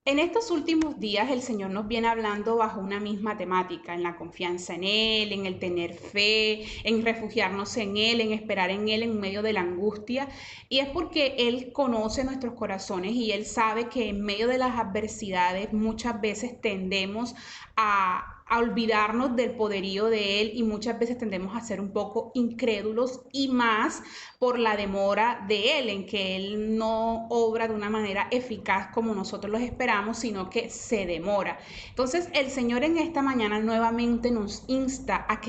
En estos últimos días el Señor nos viene hablando bajo una misma temática, en la confianza en Él, en el tener fe, en refugiarnos en Él, en esperar en Él en medio de la angustia. Y es porque Él conoce nuestros corazones y Él sabe que en medio de las adversidades muchas veces tendemos a olvidarnos del poderío de Él y muchas veces tendemos a ser un poco incrédulos y más por la demora de Él, en que Él no obra de una manera eficaz como nosotros los esperamos, sino que se demora. Entonces, el Señor en esta mañana nuevamente nos insta a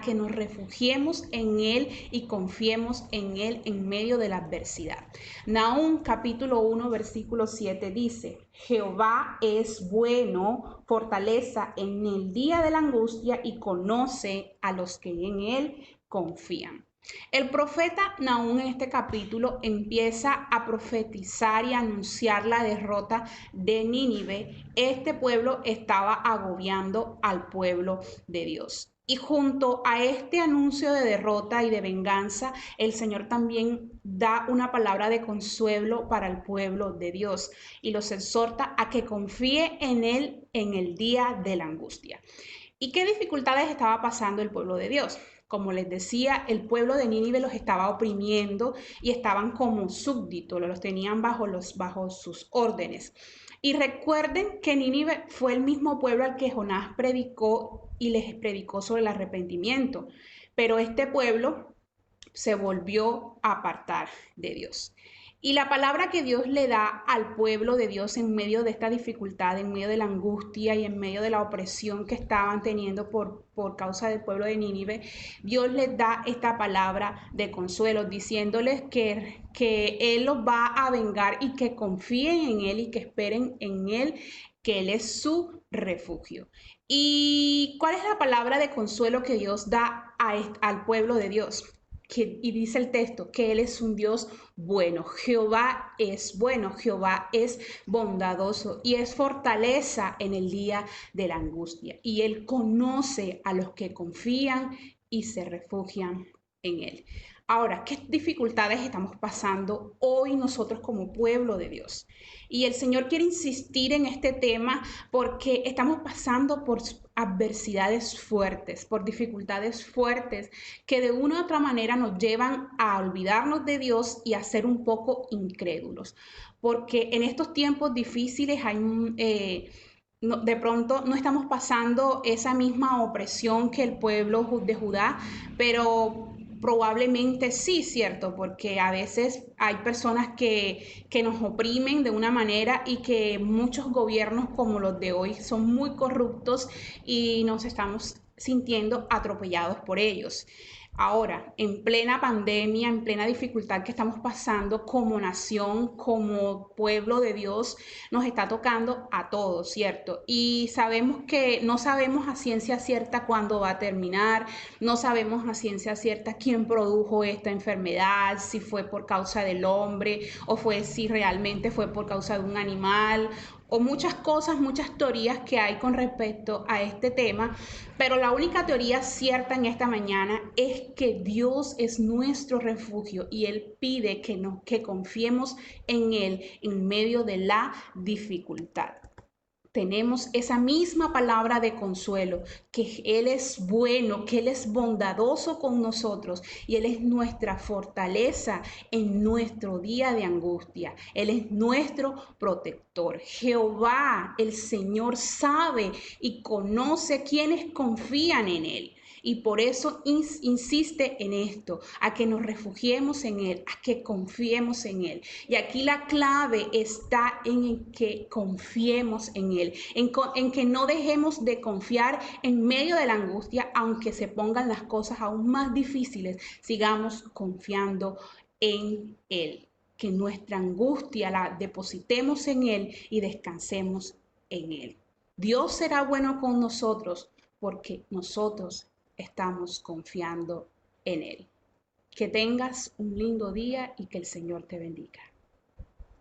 que nos refugiemos en Él y confiemos en Él en medio de la adversidad. Nahum capítulo 1, versículo 7 dice, Jehová es bueno, fortaleza en el día de la angustia y conoce a los que en Él confían. El profeta Nahum en este capítulo empieza a profetizar y a anunciar la derrota de Nínive. Este pueblo estaba agobiando al pueblo de Dios. Y junto a este anuncio de derrota y de venganza, el Señor también da una palabra de consuelo para el pueblo de Dios y los exhorta a que confíe en Él en el día de la angustia. ¿Y qué dificultades estaba pasando el pueblo de Dios? Como les decía, el pueblo de Nínive los estaba oprimiendo y estaban como súbditos, los tenían bajo sus órdenes. Y recuerden que Nínive fue el mismo pueblo al que Jonás predicó y les predicó sobre el arrepentimiento. Pero este pueblo se volvió a apartar de Dios. Y la palabra que Dios le da al pueblo de Dios en medio de esta dificultad, en medio de la angustia y en medio de la opresión que estaban teniendo por causa del pueblo de Nínive, Dios les da esta palabra de consuelo, diciéndoles que Él los va a vengar y que confíen en Él y que esperen en Él, que Él es su refugio. ¿Y cuál es la palabra de consuelo que Dios da al pueblo de Dios? Y dice el texto que Él es un Dios bueno. Jehová es bueno, Jehová es bondadoso y es fortaleza en el día de la angustia. Y Él conoce a los que confían y se refugian en Él. Ahora, ¿qué dificultades estamos pasando hoy nosotros como pueblo de Dios? Y el Señor quiere insistir en este tema porque estamos pasando por adversidades fuertes, por dificultades fuertes que de una u otra manera nos llevan a olvidarnos de Dios y a ser un poco incrédulos. Porque en estos tiempos difíciles hay de pronto no estamos pasando esa misma opresión que el pueblo de Judá, pero probablemente sí, ¿cierto? Porque a veces hay personas que nos oprimen de una manera y que muchos gobiernos como los de hoy son muy corruptos y nos estamos sintiendo atropellados por ellos. Ahora, en plena pandemia, en plena dificultad que estamos pasando como nación, como pueblo de Dios, nos está tocando a todos, ¿cierto? Y sabemos que no sabemos a ciencia cierta cuándo va a terminar, no sabemos a ciencia cierta quién produjo esta enfermedad, si fue por causa del hombre o fue si realmente fue por causa de un animal o muchas cosas, muchas teorías que hay con respecto a este tema, pero la única teoría cierta en esta mañana es que Dios es nuestro refugio y Él pide que confiemos en Él en medio de la dificultad. Tenemos esa misma palabra de consuelo, que Él es bueno, que Él es bondadoso con nosotros y Él es nuestra fortaleza en nuestro día de angustia. Él es nuestro protector. Jehová, el Señor, sabe y conoce quienes confían en Él. Y por eso insiste en esto, a que nos refugiemos en Él, a que confiemos en Él. Y aquí la clave está en que confiemos en Él, en que no dejemos de confiar en medio de la angustia, aunque se pongan las cosas aún más difíciles, sigamos confiando en Él. Que nuestra angustia la depositemos en Él y descansemos en Él. Dios será bueno con nosotros porque nosotros estamos confiando en Él. Que tengas un lindo día y que el Señor te bendiga.